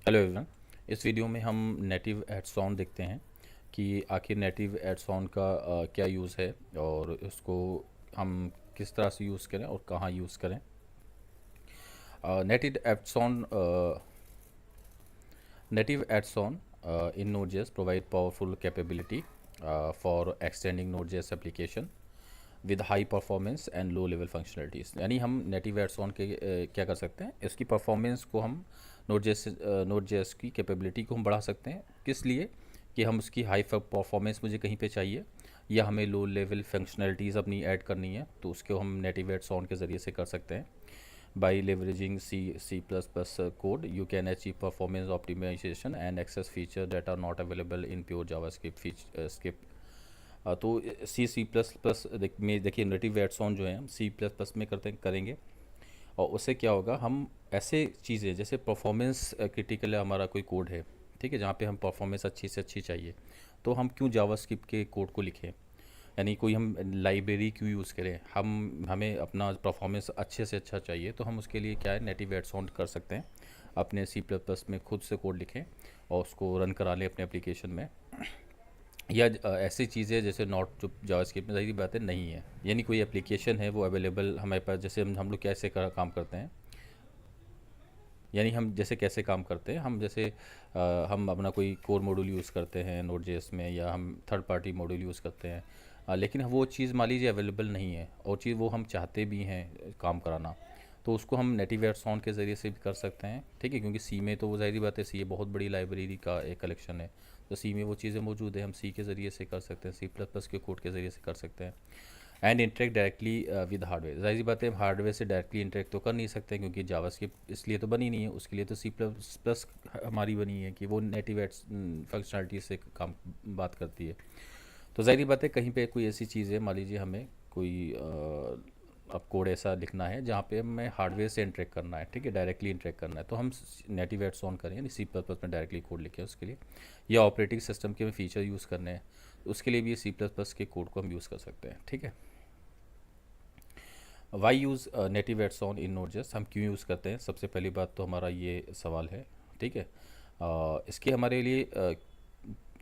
Hello everyone. इस video में हम नेटिव एड्स ऑन देखते हैं कि आखिर नेटिव एड्स ऑन का क्या यूज़ है और उसको हम किस तरह से यूज़ करें और कहाँ यूज़ करें। नेटिव एड्स ऑन Native add-on in Node.js provide powerful capability for extending Node.js application with high performance and low level functionalities। यानी हम नेटिव एड्स-ऑन के क्या कर सकते हैं, इसकी परफॉर्मेंस को हम Node.js की कैपेबिलिटी को हम बढ़ा सकते हैं। किस लिए कि हम उसकी हाई परफॉर्मेंस मुझे कहीं पे चाहिए या हमें लो लेवल फंक्शनलिटीज़ अपनी ऐड करनी है, तो उसको हम नेटिव एड्स-ऑन के ज़रिए से कर सकते हैं। By leveraging C++ code, you can achieve performance optimization and access features that are not available in pure JavaScript script। तो C++ में देखिए नेटिव एड्स ऑन जो है हम C++ में करेंगे और उससे क्या होगा, हम ऐसे चीज़ें जैसे परफॉर्मेंस क्रिटिकल है हमारा कोई कोड है, ठीक है, जहाँ पे हम परफॉर्मेंस अच्छी से अच्छी चाहिए, तो हम क्यों जावास्क्रिप्ट के कोड को लिखें, यानी कोई हम लाइब्रेरी क्यों यूज़ करें। हमें अपना परफॉर्मेंस अच्छे से अच्छा चाहिए तो हम उसके लिए क्या है नेटिव एड्स ऑन कर सकते हैं, अपने C++ में खुद से कोड लिखें और उसको रन करा लें अपने एप्लीकेशन में। या ऐसी चीज़ें जैसे नॉट जो जावास्क्रिप्ट में ज़ाहिर बात है नहीं है, यानी कोई एप्लीकेशन है वो अवेलेबल हमारे पास, जैसे हम लोग कैसे काम करते हैं, यानी हम जैसे कैसे काम करते हैं, हम जैसे हम अपना कोई कोर मॉड्यूल यूज़ करते हैं Node.js में या हम थर्ड पार्टी मॉड्यूल यूज़ करते हैं, लेकिन वो चीज़ मान लीजिए अवेलेबल नहीं है और चीज़ वो हम चाहते भी हैं काम कराना, तो उसको हम नेटिव एड्स-ऑन के ज़रिए से भी कर सकते हैं, ठीक है। क्योंकि सी में तो वो ज़ाहिर बात है, सी बहुत बड़ी लाइब्रेरी का एक कलेक्शन है, तो सी में वो चीज़ें मौजूद है, हम सी के ज़रिए से कर सकते हैं, C++ के कोड के ज़रिए से कर सकते हैं। And interact directly with hardware, ज़ाहिर सी बात है हार्डवेयर से डायरेक्टली इंटरेक्ट तो कर नहीं सकते क्योंकि जावास्क्रिप्ट इसलिए तो बनी नहीं है, उसके लिए तो C++ हमारी बनी है कि वो नेटिव एड्स फंक्शनलिटी से काम बात करती है। तो ज़ाहिर बात है कहीं पे कोई ऐसी चीज़ है, मान लीजिए हमें कोई अब कोड ऐसा लिखना है जहाँ पे हमें हार्डवेयर से इंटरेक्ट करना है, ठीक है, डायरेक्टली इंटरेक्ट करना है, तो हम नेटिव एड्स ऑन करें यानी C++ में डायरेक्टली कोड लिखें उसके लिए, या ऑपरेटिंग सिस्टम के फीचर यूज़ करने हैं उसके लिए भी C++ के कोड को हम यूज़ कर सकते हैं, ठीक है। वाई यूज़ नेटिव एड्स ऑन इन Node.js, हम क्यों यूज़ करते हैं, सबसे पहली बात तो हमारा ये सवाल है, ठीक है। इसके हमारे लिए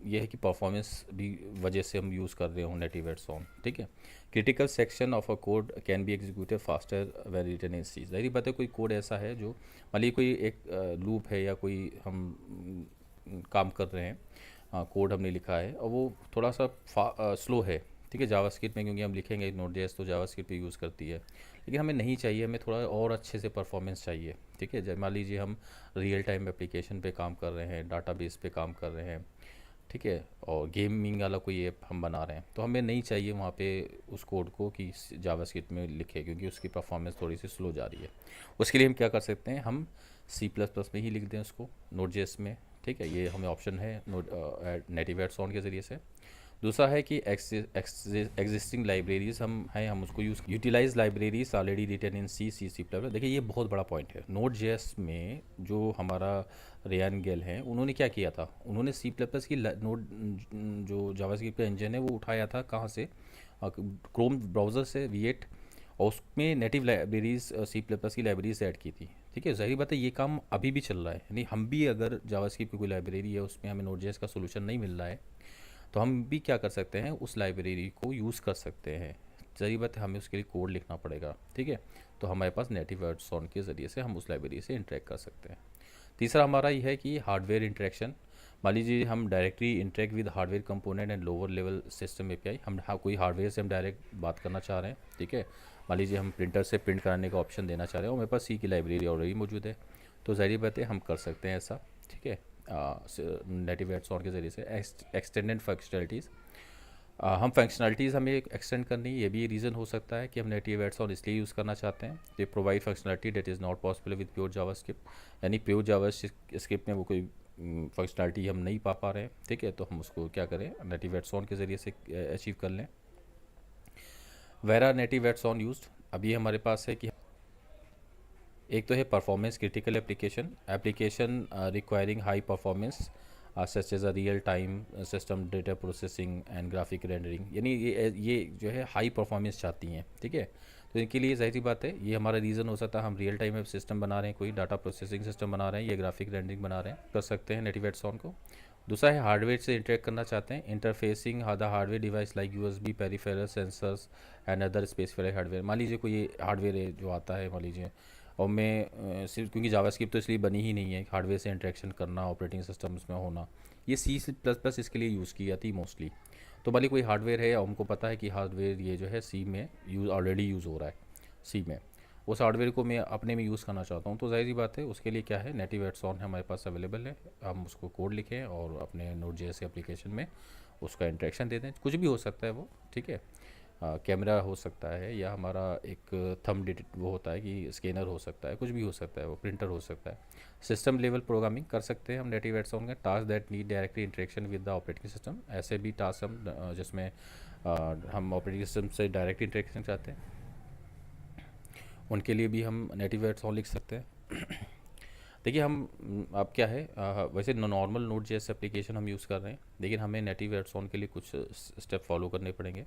ये है कि परफॉर्मेंस भी वजह से हम यूज़ कर रहे हो नेटिव एड्स ऑन, ठीक है। Critical section of a code can be executed faster when written in C, ज़ाहिर बात है कोई कोड ऐसा है जो मान लीजिए कोई एक लूप है या कोई हम काम कर रहे हैं, कोड हमने लिखा है और वो थोड़ा सा स्लो है, ठीक है, जावास्क्रिप्ट में, क्योंकि हम लिखेंगे Node.js तो जावास्क्रिप्ट पे यूज़ करती है, लेकिन हमें नहीं चाहिए, हमें थोड़ा और अच्छे से परफॉर्मेंस चाहिए, ठीक है। जब मान लीजिए हम रियल टाइम एप्लीकेशन पे काम कर रहे हैं, डाटाबेस पे काम कर रहे हैं, ठीक है, और गेमिंग वाला कोई ऐप हम बना रहे हैं, तो हमें नहीं चाहिए वहाँ पे उस कोड को कि जावास्क्रिप्ट में लिखे, क्योंकि उसकी परफॉर्मेंस थोड़ी सी स्लो जा रही है। उसके लिए हम क्या कर सकते हैं, हम C++ में ही लिख दें उसको Node.js में, ठीक है, ये हमें ऑप्शन है नेटिव एड्स ऑन के ज़रिए से। दूसरा है कि एग्जिस्टिंग लाइब्रेरीज हम उसको utilize libraries already written in C++। देखिए ये बहुत बड़ा पॉइंट है, Node.js में जो हमारा रेयान गेल है उन्होंने क्या किया था, उन्होंने C++ की नोड जो जावास्क्रिप्ट का इंजन है वो उठाया था कहाँ से, क्रोम ब्राउज़र से V8, और उसमें नेटिव लाइब्रेरीज C++ की लाइब्रेरीज ऐड की थी, ठीक है। ज़ाहिर बात है ये काम अभी भी चल रहा है, यानी हम भी अगर जावास्क्रिप्ट की कोई लाइब्रेरी है उसमें हमें Node.js का सोल्यूशन नहीं मिल रहा है, तो हम भी क्या कर सकते हैं, उस लाइब्रेरी को यूज़ कर सकते हैं। ज़रूरी बात है हमें उसके लिए कोड लिखना पड़ेगा, ठीक है, तो हमारे पास नेटिव एड्स ऑन के ज़रिए से हम उस लाइब्रेरी से इंटरेक्ट कर सकते हैं। तीसरा हमारा ये है कि हार्डवेयर इंटरेक्शन, मान लीजिए हम directly interact with hardware component and lower level system API, हम कोई हार्डवेयर से हम डायरेक्ट बात करना चाह रहे हैं, ठीक है, मान लीजिए हम प्रिंटर से प्रिंट कराने का ऑप्शन देना चाह रहे हैं और मेरे पास सी की लाइब्रेरी ऑलरेडी मौजूद है, तो ज़ाहिर बात है हम कर सकते हैं ऐसा, ठीक है, नेटिव एड्स ऑन के ज़रिए से। एक्सटेंडेड फंक्शनलिटीज़, हम फंक्शनलिटीज़ हमें एक्सटेंड करनी, ये भी रीज़न हो सकता है कि हम नेटिव एड्स ऑन इसलिए यूज़ करना चाहते हैं, ये provide functionality that is not possible with pure JavaScript, यानी प्योर जावास्क्रिप्ट में वो कोई फंक्शनलिटी हम नहीं पा रहे हैं, ठीक है, तो हम उसको क्या करें नेटिव एड्स ऑन के ज़रिए से अचीव कर लें। वेर आर नेटिव एड्स ऑन यूज्ड, अभी हमारे पास है कि एक तो है performance critical application requiring high performance such as a real time system data processing and graphic rendering, यानी ये जो है हाई परफॉर्मेंस चाहती हैं, ठीक है, तो इनके लिए ज़ाहिर सी बात है, ये हमारा रीज़न हो सकता है, हम रियल टाइम में सिस्टम बना रहे हैं, कोई डाटा प्रोसेसिंग सिस्टम बना रहे हैं या ग्राफिक रेंडरिंग बना रहे हैं, कर सकते हैं नेटिव एड्स-ऑन को। दूसरा है हार्डवेयर से इंटरेक्ट करना चाहते हैं, interfacing the hardware device like USB, peripheral, sensors and other specified hardware. मान लीजिए कोई ये हार्डवेयर है जो आता है, मान लीजिए, और मैं सिर्फ क्योंकि जावास्क्रिप्ट तो इसलिए बनी ही नहीं है, हार्डवेयर से इंटरेक्शन करना, ऑपरेटिंग सिस्टम उसमें होना, ये C++ इसके लिए यूज़ की जाती है मोस्टली। तो मान लीजिए कोई हार्डवेयर है और हमको पता है कि हार्डवेयर ये जो है सी में ऑलरेडी यूज़ हो रहा है, सी में, उस हार्डवेयर को मैं अपने में यूज़ करना चाहता हूँ, तो ज़ाहिर सी बात है उसके लिए क्या है, नेटिव एड्स-ऑन हमारे पास अवेलेबल है। हम उसको कोड लिखें और अपने Node.js एप्लीकेशन में उसका इंटरेक्शन दे दें, कुछ भी हो सकता है वो, ठीक है। कैमरा हो सकता है, या हमारा एक थंब डिटेक्ट वो होता है कि स्कैनर हो सकता है, कुछ भी हो सकता है, वो प्रिंटर हो सकता है। सिस्टम लेवल प्रोग्रामिंग कर सकते हैं हम नेटिव एड्स-ऑन का। Task that need directly interaction with the operating system, ऐसे भी टास्क हम जिसमें हम ऑपरेटिंग सिस्टम से डायरेक्ट इंटरेक्शन चाहते हैं, उनके लिए भी हम नेटिव एड्स-ऑन लिख सकते हैं। देखिए हम अब क्या है, वैसे नॉर्मल Node.js एप्लीकेशन हम यूज़ कर रहे हैं, लेकिन हमें नेटिव एड्स-ऑन के लिए कुछ स्टेप फॉलो करने पड़ेंगे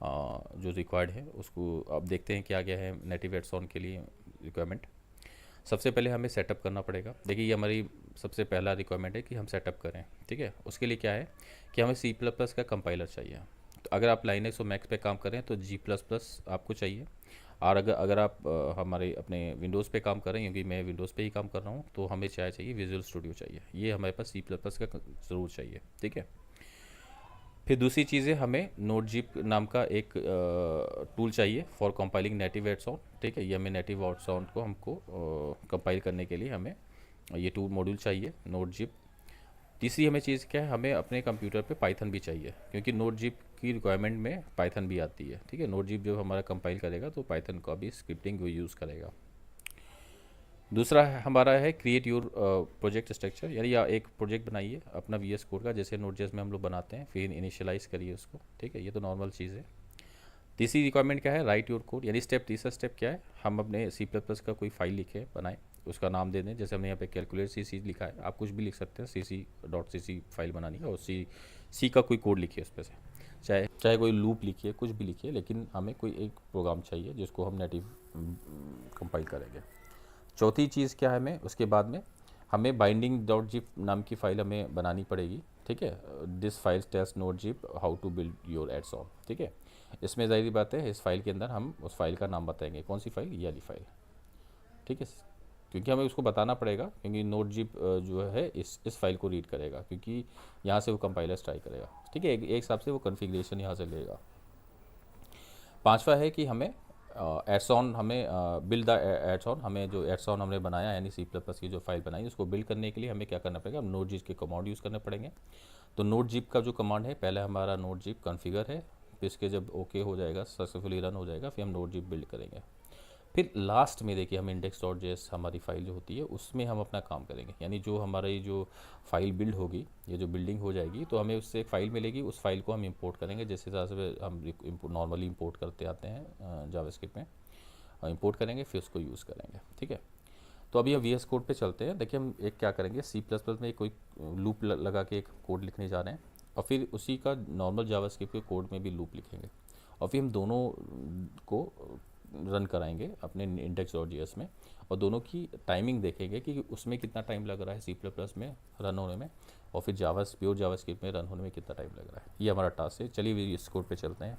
जो रिक्वायर्ड है उसको। अब देखते हैं क्या क्या है नेटिव एड्स-ऑन के लिए रिक्वायरमेंट। सबसे पहले हमें सेटअप करना पड़ेगा। देखिए ये हमारी सबसे पहला रिक्वायरमेंट है कि हम सेटअप करें, ठीक है। उसके लिए क्या है कि हमें C++ का कंपाइलर चाहिए। तो अगर आप लाइनक्स और मैक पे काम कर रहे हैं तो G++ आपको चाहिए, और अगर अगर आप हमारे अपने विंडोज़ पे काम कर रहे हैं, क्योंकि मैं विंडोज़ पे ही काम कर रहा हूँ, तो हमें चाहिए विजुअल स्टूडियो चाहिए। ये हमारे पास C++ का ज़रूर चाहिए, ठीक है। फिर दूसरी चीज़ है, हमें नोटजिप नाम का एक टूल चाहिए फॉर कंपाइलिंग नेटिव एड्स-ऑन, ठीक है। ये हमें नेटिव एड्स-ऑन को हमको कंपाइल करने के लिए हमें ये टूल मॉड्यूल चाहिए, नोटजिप। तीसरी हमें चीज़ क्या है, हमें अपने कंप्यूटर पे पाइथन भी चाहिए, क्योंकि नोटजिप की रिक्वायरमेंट में पाइथन भी आती है, ठीक है। नोटजिप जो हमारा कंपाइल करेगा तो पाइथन का भी स्क्रिप्टिंग वो यूज़ करेगा। दूसरा हमारा है क्रिएट योर प्रोजेक्ट स्ट्रक्चर, यानी या एक प्रोजेक्ट बनाइए अपना VS कोड का, जैसे Node.js में हम लोग बनाते हैं, फिर इनिशियलाइज़ करिए उसको, ठीक है। ये तो नॉर्मल चीज़ है। तीसरी रिक्वायरमेंट क्या है, राइट योर कोड, यानी तीसरा स्टेप क्या है, हम अपने C++ का कोई फाइल लिखें, बनाएं, उसका नाम दे दें। जैसे हमने यहाँ पे कैलकुलेट CC लिखा है, आप कुछ भी लिख सकते हैं, cc.cc फाइल बनानी है, और सी का कोई कोड लिखिए उस पर से, चाहे चाहे कोई लूप लिखिए, कुछ भी लिखिए, लेकिन हमें कोई एक प्रोग्राम चाहिए जिसको हम नेटिव कंपाइल करेंगे। चौथी चीज़ क्या है, हमें उसके बाद में हमें बाइंडिंग.zip नाम की फ़ाइल हमें बनानी पड़ेगी, ठीक है। This file test Node.zip how to build your एड्स-ऑन, ठीक है। इसमें ज़ाहिर बात है, इस फाइल के अंदर हम उस फाइल का नाम बताएंगे, कौन सी फाइल, ये वाली फाइल, ठीक है। क्योंकि हमें उसको बताना पड़ेगा, क्योंकि Node.zip जो है इस फाइल को रीड करेगा, क्योंकि यहाँ से वो कंपाइलर ट्राई करेगा, ठीक है। एक हिसाब से वो कन्फिग्रेशन यहाँ से लेगा। पांचवा है कि हमें एड्स-ऑन, हमें बिल्ड द एड्स-ऑन, हमें जो एड्स-ऑन हमने बनाया, यानी C++ की जो फाइल बनाई, उसको बिल्ड करने के लिए हमें क्या करना पड़ेगा, Node.zip के कमांड यूज़ करने पड़ेंगे। तो Node.zip का जो कमांड है, पहले हमारा Node.zip कॉन्फ़िगर है, फिर इसके जब ओके हो जाएगा, सक्सेसफुली रन हो जाएगा, फिर हम Node.zip बिल्ड करेंगे। फिर लास्ट में देखिए हम index.js हमारी फ़ाइल जो होती है उसमें हम अपना काम करेंगे, यानी जो हमारी जो फाइल बिल्ड होगी, ये जो बिल्डिंग हो जाएगी, तो हमें उससे एक फ़ाइल मिलेगी, उस फाइल को हम इंपोर्ट करेंगे, जिस हिसाब से हम नॉर्मली इंपोर्ट करते आते हैं जावास्क्रिप्ट में, इंपोर्ट करेंगे, फिर उसको यूज़ करेंगे, ठीक है। तो अभी हम VS कोड पे चलते हैं। देखिए हम एक क्या करेंगे, C++ में कोई लूप लगा के एक कोड लिखने जा रहे हैं, और फिर उसी का नॉर्मल जावास्क्रिप्ट के कोड में भी लूप लिखेंगे, और फिर हम दोनों को रन कराएंगे अपने index.js में, और दोनों की टाइमिंग देखेंगे कि उसमें कितना टाइम लग रहा है C++ में रन होने में, और फिर प्योर जावास्क्रिप्ट में रन होने में कितना टाइम लग रहा है। ये हमारा टास्क है। चलिए इस कोड पे चलते हैं।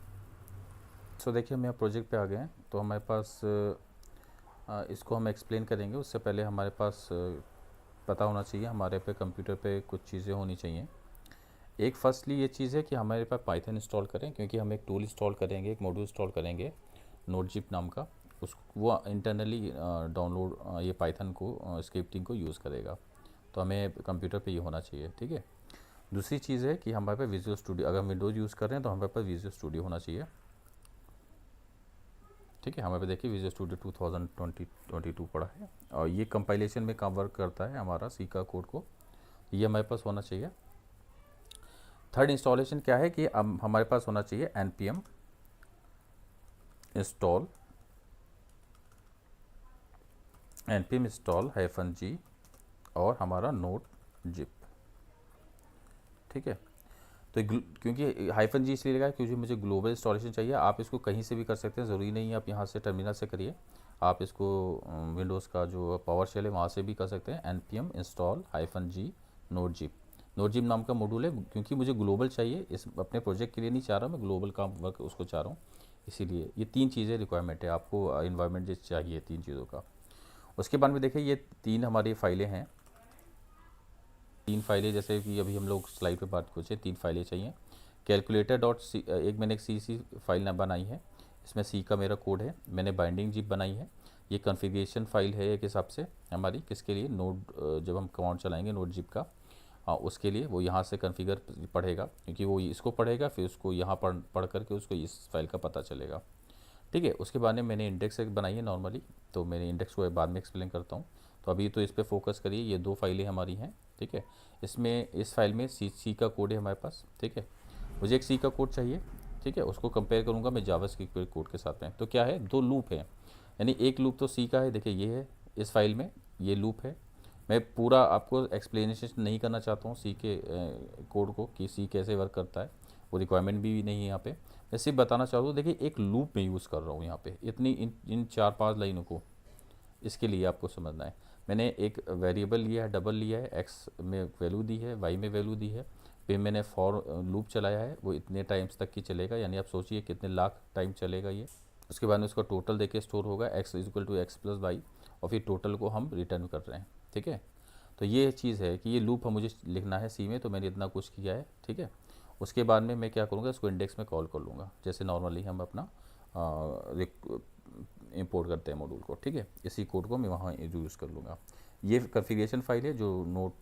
सो देखिए हम यहाँ प्रोजेक्ट पे आ गए हैं, तो हमारे पास इसको हम एक्सप्लेन करेंगे। उससे पहले हमारे पास पता होना चाहिए, हमारे पे कंप्यूटर पे कुछ चीज़ें होनी चाहिए। एक फर्स्टली ये चीज़ है कि हमारे पास पाइथन इंस्टॉल करें, क्योंकि हम एक टूल इंस्टॉल करेंगे, एक मॉड्यूल इंस्टॉल करेंगे Node.zip नाम का, उस वो इंटरनली डाउनलोड ये पाइथन को स्क्रिप्टिंग को यूज़ करेगा। तो हमें कंप्यूटर पे ये होना चाहिए, ठीक है। दूसरी चीज़ है कि हमारे पास विजुअल स्टूडियो, अगर हम विंडोज़ यूज़ कर रहे हैं तो हमारे पास विजुअल स्टूडियो होना चाहिए, ठीक है। हमारे पे देखिए विजुअल स्टूडियो 2022 पड़ा है, और ये कंपाइलेशन में काम वर्क करता है हमारा सी का कोड को, ये हमारे पास होना चाहिए। थर्ड इंस्टॉलेशन क्या है कि अब हमारे पास होना चाहिए npm इंस्टॉल -g और हमारा Node.zip, ठीक है। तो क्योंकि हाइफन जी इसलिए लगा क्योंकि मुझे ग्लोबल इंस्टॉलेशन चाहिए। आप इसको कहीं से भी कर सकते हैं, ज़रूरी नहीं है आप यहाँ से टर्मिनल से करिए। आप इसको विंडोज़ का जो पावर शेल है वहाँ से भी कर सकते हैं। npm install -g नोडजिप। नोडजिप नाम का मॉड्यूल है, क्योंकि मुझे ग्लोबल चाहिए, इस अपने प्रोजेक्ट के लिए नहीं चाह रहा मैं, ग्लोबल काम वर्क उसको चाह रहा हूँ। इसीलिए ये 3 चीज़ें रिक्वायरमेंट है आपको, इन्वायरमेंट जो चाहिए 3 चीज़ों का। उसके बाद में देखिए ये 3 हमारी फ़ाइलें हैं। 3 फाइलें, जैसे कि अभी हम लोग स्लाइड पे बात पूछे, 3 फाइलें चाहिए। कैलकुलेटर डॉट सी, एक मैंने एक सी फाइल ना बनाई है, इसमें सी का मेरा कोड है। मैंने बाइंडिंग जिप बनाई है। ये कॉन्फ़िगरेशन फाइल है एक हिसाब से हमारी, किसके लिए, नोड, जब हम कमांड चलाएंगे नोड जिप का, उसके लिए वो यहाँ से कॉन्फ़िगर पढ़ेगा, क्योंकि वो इसको पढ़ेगा फिर उसको यहाँ पढ़ करके उसको इस फाइल का पता चलेगा। ठीक है। उसके बाद में मैंने इंडेक्स एक बनाई है नॉर्मली, तो मैंने इंडेक्स को बाद में एक्सप्लेन करता हूँ। तो अभी तो इस पर फोकस करिए, ये 2 फाइलें हमारी हैं। ठीक है। इसमें इस फाइल में सी का कोड है हमारे पास। ठीक है। मुझे एक सी का कोड चाहिए। ठीक है। उसको कंपेयर करूँगा मैं जावास्क्रिप्ट कोड के साथ में। तो क्या है, 2 लूप हैं, यानी एक लूप तो सी का है, देखिए ये है इस फाइल में, ये लूप है। मैं पूरा आपको एक्सप्लेनेशन नहीं करना चाहता हूँ सी के कोड को, कि सी कैसे वर्क करता है, वो रिक्वायरमेंट भी नहीं है यहाँ पे। मैं सिर्फ बताना चाहता हूँ, देखिए एक लूप में यूज़ कर रहा हूँ यहाँ पे, इतनी इन 4-5 लाइनों को, इसके लिए आपको समझना है। मैंने एक वेरिएबल लिया है, डबल लिया है, एक्स में वैल्यू दी है, वाई में वैल्यू दी है, फिर मैंने फॉर लूप चलाया है, वो इतने टाइम्स तक की चलेगा, यानी आप सोचिए कितने लाख टाइम चलेगा ये। उसके बाद में उसका टोटल देके स्टोर होगा, x equal to x plus y, और फिर टोटल को हम रिटर्न कर रहे हैं। ठीक है। तो ये चीज़ है कि ये लूप हम मुझे लिखना है सी में, तो मैंने इतना कुछ किया है। ठीक है। उसके बाद में मैं क्या करूँगा, इसको इंडेक्स में कॉल कर लूँगा, जैसे नॉर्मली हम अपना इंपोर्ट करते हैं मॉड्यूल को। ठीक है। इसी कोड को मैं वहाँ यूज़ कर लूँगा। ये कॉन्फ़िगरेशन फाइल है जो नोट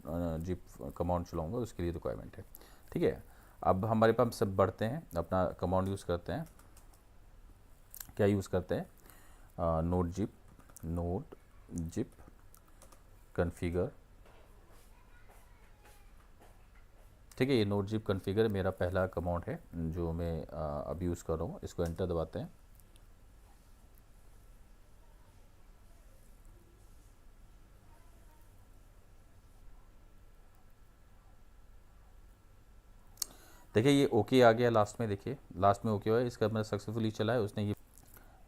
जिप कमांड चलाऊँगा उसके लिए रिक्वायरमेंट है। ठीक है। अब हमारे पास सब बढ़ते हैं, अपना कमांड यूज़ करते हैं। क्या यूज़ करते हैं, नोड जिप कॉन्फ़िगर। ठीक है। ये नोड जिप कॉन्फ़िगर मेरा पहला कमांड है जो मैं अब यूज़ कर रहा हूँ। इसको एंटर दबाते हैं। देखिए ये ओके आ गया लास्ट में, देखिए लास्ट में ओके हुआ है, इसका मैंने सक्सेसफुली चला है उसने ये।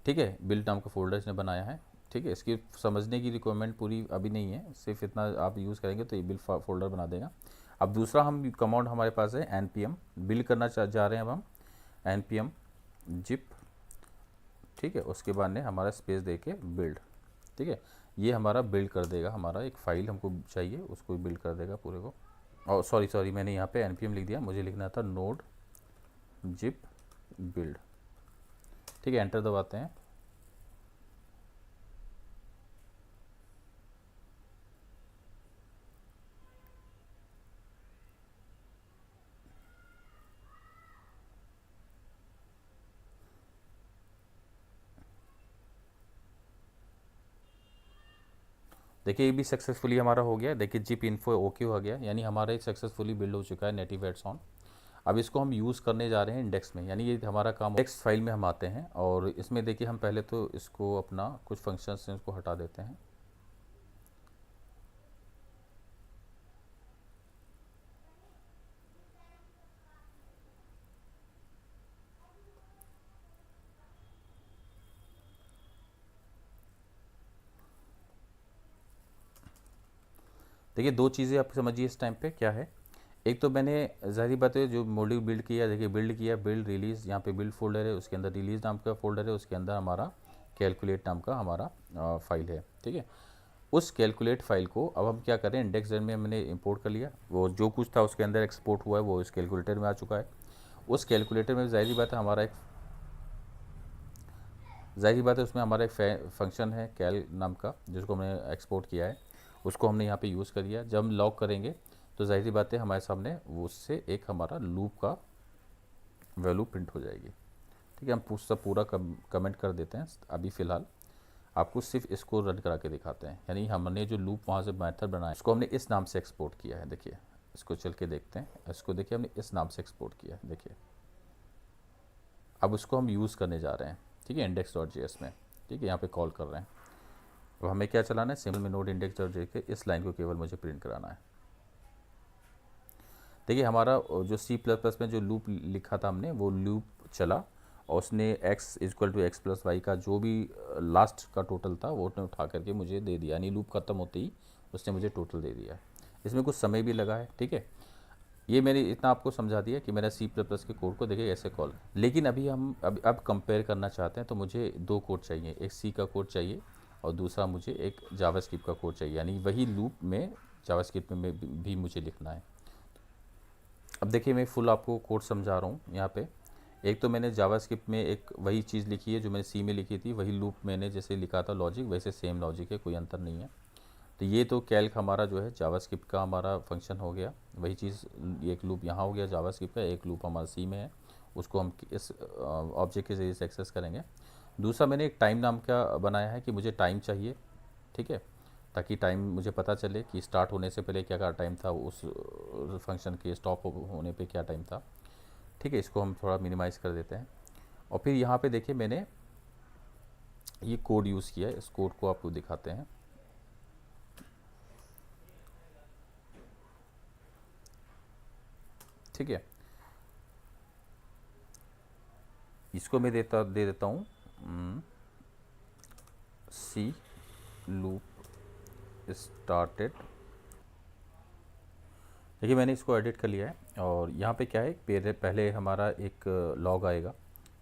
ठीक है। बिल्ड नाम का फोल्डर इसने बनाया है। ठीक है। इसकी समझने की रिक्वायरमेंट पूरी अभी नहीं है, सिर्फ इतना आप यूज़ करेंगे तो ये बिल्ड फोल्डर बना देगा। अब दूसरा हम कमांड हमारे पास है npm, बिल्ड करना जा रहे हैं अब हम npm जिप। ठीक है। उसके बाद में हमारा स्पेस दे के बिल्ड। ठीक है। ये हमारा बिल्ड कर देगा, हमारा एक फ़ाइल हमको चाहिए उसको बिल्ड कर देगा पूरे को। और सॉरी मैंने यहाँ पे npm लिख दिया, मुझे लिखना था नोड जिप बिल्ड। ठीक है। एंटर दबाते हैं। देखिए ये भी सक्सेसफुली हमारा हो गया। देखिए जिप इन्फो ओके हो गया, यानी हमारा एक सक्सेसफुली बिल्ड हो चुका है नेटिव एड्स ऑन। अब इसको हम यूज़ करने जा रहे हैं इंडेक्स में, यानी ये हमारा काम इंडेक्स फाइल में हम आते हैं। और इसमें देखिए हम पहले तो इसको अपना कुछ फंक्शंस हैं उसको हटा देते हैं। देखिए 2 चीज़ें आप समझिए इस टाइम पे क्या है। एक तो मैंने ज़ाहिर बात है जो मॉड्यूल बिल्ड किया, देखिए बिल्ड किया, बिल्ड रिलीज़, यहाँ पे बिल्ड फोल्डर है, उसके अंदर रिलीज़ नाम का फोल्डर है, उसके अंदर हमारा कैलकुलेट नाम का हमारा फाइल है। ठीक है। उस कैलकुलेट फाइल को अब हम क्या करें, इंडेक्स में मैंने इंपोर्ट कर लिया, वो जो कुछ था उसके अंदर एक्सपोर्ट हुआ है वो इस कैलकुलेटर में आ चुका है। उस कैलकुलेटर में ज़ाहिर बात है हमारा एक, ज़ाहिर बात है उसमें हमारा एक फंक्शन है कैल नाम का, जिसको हमने एक्सपोर्ट किया है, उसको हमने यहाँ पे यूज़ कर लिया। जब हम लॉग करेंगे तो ज़ाहिर बात है हमारे सामने उससे एक हमारा लूप का वैल्यू प्रिंट हो जाएगी। ठीक है। हम सब पूरा कमेंट कर देते हैं अभी फ़िलहाल, आपको सिर्फ इसको रन करा के दिखाते हैं। यानी हमने जो लूप वहाँ से मेथड बनाया उसको हमने इस नाम से एक्सपोर्ट किया है। देखिए इसको चल के देखते हैं, इसको देखिए हमने इस नाम से एक्सपोर्ट किया है। देखिए अब उसको हम यूज़ करने जा रहे हैं। ठीक है। index.js में। ठीक है। यहाँ पे कॉल कर रहे हैं। अब हमें क्या चलाना है, सिंपल में नोड index.js के इस लाइन को केवल मुझे प्रिंट कराना है। देखिए हमारा जो सी प्लस प्लस में जो लूप लिखा था हमने, वो लूप चला और उसने x equal to x plus y का जो भी लास्ट का टोटल था वो उसने उठा करके मुझे दे दिया, यानी लूप खत्म होते ही उसने मुझे टोटल दे दिया। इसमें कुछ समय भी लगा है, ठीक है। ये मैंने इतना आपको समझा दिया कि मेरा सी प्लस प्लस के कोड को देखिए कैसे कॉल। लेकिन अभी हम अब कंपेयर करना चाहते हैं, तो मुझे दो कोड चाहिए, एक सी का कोड चाहिए और दूसरा मुझे एक जावास्क्रिप्ट का कोड चाहिए, यानी वही लूप में जावास्क्रिप्ट में भी मुझे लिखना है। अब देखिए मैं फुल आपको कोड समझा रहा हूँ यहाँ पे। एक तो मैंने जावास्क्रिप्ट में एक वही चीज़ लिखी है जो मैंने सी में लिखी थी, वही लूप मैंने जैसे लिखा था लॉजिक, वैसे सेम लॉजिक है, कोई अंतर नहीं है। तो ये तो कैल्क हमारा जो है जावास्क्रिप्ट का हमारा फंक्शन हो गया, वही चीज़ एक लूप यहाँ हो गया जावास्क्रिप्ट का, एक लूप हमारा सी में है, उसको हम इस ऑब्जेक्ट के जरिए से एक्सेस करेंगे। दूसरा मैंने एक टाइम नाम का बनाया है कि मुझे टाइम चाहिए, ठीक है, ताकि टाइम मुझे पता चले कि स्टार्ट होने से पहले क्या टाइम था, उस फंक्शन के स्टॉप होने पे क्या टाइम था, ठीक है। इसको हम थोड़ा मिनिमाइज़ कर देते हैं। और फिर यहाँ पे देखिए मैंने ये कोड यूज़ किया है, इस कोड को आपको दिखाते हैं। ठीक है, इसको मैं दे देता हूँ सी लूप स्टार्टेड। देखिए मैंने इसको एडिट कर लिया है और यहाँ पे क्या है, पहले हमारा एक लॉग आएगा,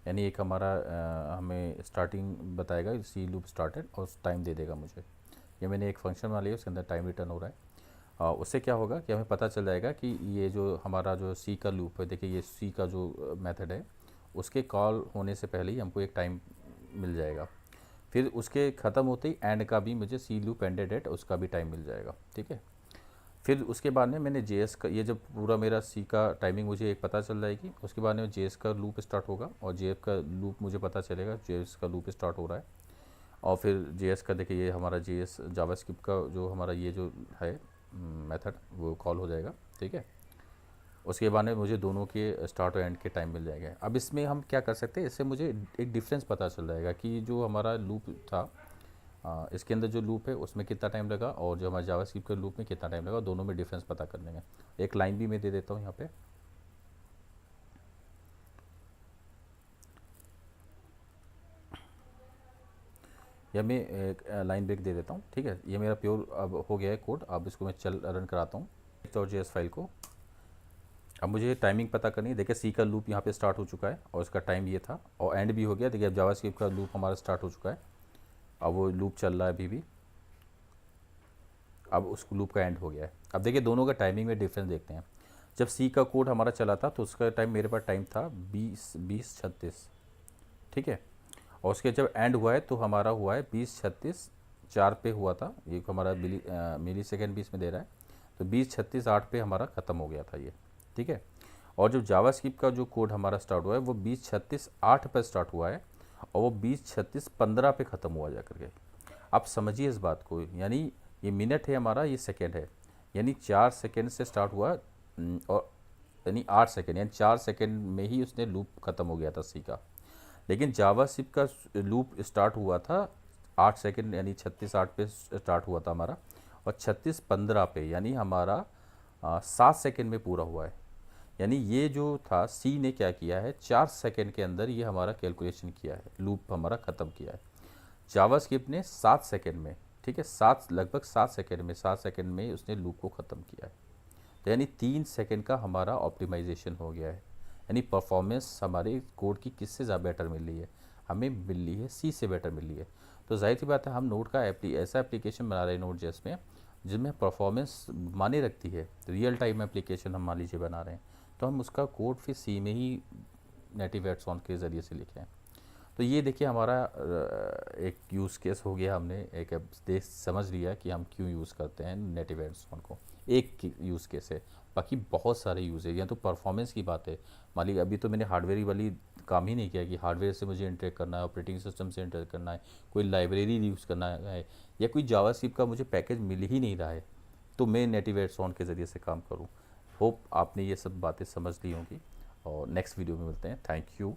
यानी एक हमारा हमें स्टार्टिंग बताएगा सी लूप स्टार्टेड और टाइम दे देगा मुझे। ये मैंने एक फंक्शन बना लिया, उसके अंदर टाइम रिटर्न हो रहा है। उससे क्या होगा कि हमें पता चल जाएगा कि ये जो हमारा जो सी का लूप है, देखिए ये सी का जो मेथड है, उसके कॉल होने से पहले ही हमको एक टाइम मिल जाएगा। फिर उसके ख़त्म होते ही एंड का भी मुझे सी लूप एंडेड एट उसका भी टाइम मिल जाएगा, ठीक है। फिर उसके बाद में मैंने जेएस का, ये जब पूरा मेरा सी का टाइमिंग मुझे एक पता चल जाएगी, उसके बाद में जेएस का लूप स्टार्ट होगा और जेएफ का लूप मुझे पता चलेगा जेएस का लूप स्टार्ट हो रहा है। और फिर जेएस का देखिए ये हमारा जेएस जावास्क्रिप्ट का जो हमारा ये जो है मेथड वो कॉल हो जाएगा, ठीक है। उसके बाद में मुझे दोनों के स्टार्ट और एंड के टाइम मिल जाएंगे। अब इसमें हम क्या कर सकते हैं, इससे मुझे एक डिफरेंस पता चल जाएगा कि जो हमारा लूप था इसके अंदर जो लूप है उसमें कितना टाइम लगा और जो हमारे जावास्क्रिप्ट के लूप में कितना टाइम लगा, दोनों में डिफरेंस पता करने में। एक लाइन भी मैं दे देता हूँ यहाँ पे। या मैं एक लाइन ब्रेक दे देता हूँ, ठीक है। ये मेरा प्योर अब हो गया है कोड। अब इसको मैं चल रन कराता हूँ तो जेएस फाइल को। अब मुझे टाइमिंग पता करनी है। देखिए सी का लूप यहाँ पे स्टार्ट हो चुका है और इसका टाइम ये था और एंड भी हो गया। देखिए अब जावास्क्रिप्ट का लूप हमारा स्टार्ट हो चुका है, अब वो लूप चल रहा है अभी भी, अब उस लूप का एंड हो गया है। अब देखिए दोनों का टाइमिंग में डिफरेंस देखते हैं। जब सी का कोड हमारा चला था तो उसका टाइम, मेरे पास टाइम था 20:36, ठीक है। और उसके जब एंड हुआ है तो हमारा हुआ है 20:36:4 पे हुआ था। ये हमारा मिली सेकेंड भी इसमें दे रहा है, तो 20:36:8 पे हमारा ख़त्म हो गया था ये, ठीक है। और जो जावास्क्रिप्ट का जो कोड हमारा स्टार्ट हुआ है वो 20:36:8 पर स्टार्ट हुआ है और वो 20:36:15 पे ख़त्म हुआ जा करके। आप समझिए इस बात को, यानी ये मिनट है हमारा, ये सेकेंड है, यानी 4 सेकेंड से स्टार्ट हुआ और यानी 8 सेकेंड, यानी 4 सेकेंड में ही उसने लूप ख़त्म हो गया था सी का। लेकिन जावास्क्रिप्ट का लूप स्टार्ट हुआ था 8 सेकेंड, यानी 36:8 पे स्टार्ट हुआ था हमारा और 36:15 पे, यानी हमारा 7 सेकेंड में पूरा हुआ है। यानी ये जो था सी ने क्या किया है, 4 सेकेंड के अंदर ये हमारा कैलकुलेशन किया है, लूप हमारा ख़त्म किया है। जावास्क्रिप्ट ने 7 सेकेंड में, ठीक है, लगभग 7 सेकेंड में उसने लूप को ख़त्म किया है। तो यानी 3 सेकेंड का हमारा ऑप्टिमाइजेशन हो गया है। यानी परफॉर्मेंस हमारे कोड की किससे ज़्यादा बेटर मिल रही है, हमें मिल रही है सी से बेटर मिल रही है। तो जाहिर सी बात है हम नोड का ऐसा एप्लीकेशन बना रहे हैं नोड जेएस में जिसमें परफॉर्मेंस माने रखती है, रियल टाइम एप्लीकेशन हम मान लीजिए बना रहे हैं, तो हम उसका कोड फिर सी में ही नेटिव एड्स के ज़रिए से लिखें। तो ये देखिए हमारा एक यूज़ केस हो गया, हमने एक देश समझ लिया कि हम क्यों यूज़ करते हैं नेटिव एड्स को। एक यूज़ केस है, बाकी बहुत सारे यूज़ है। यह तो परफॉर्मेंस की बात है। मान लीजिए अभी तो मैंने हार्डवेयर वाली काम ही नहीं किया कि हार्डवेयर से मुझे इंटरेक्ट करना है, ऑपरेटिंग सिस्टम से इंटरेक्ट करना है, कोई लाइब्रेरी यूज़ करना है या कोई जावास्क्रिप्ट का मुझे पैकेज मिल ही नहीं रहा है, तो मैं नेटिव एड्स के ज़रिए से काम करूँ। होप आपने ये सब बातें समझ ली होंगी और नेक्स्ट वीडियो में मिलते हैं। Thank you.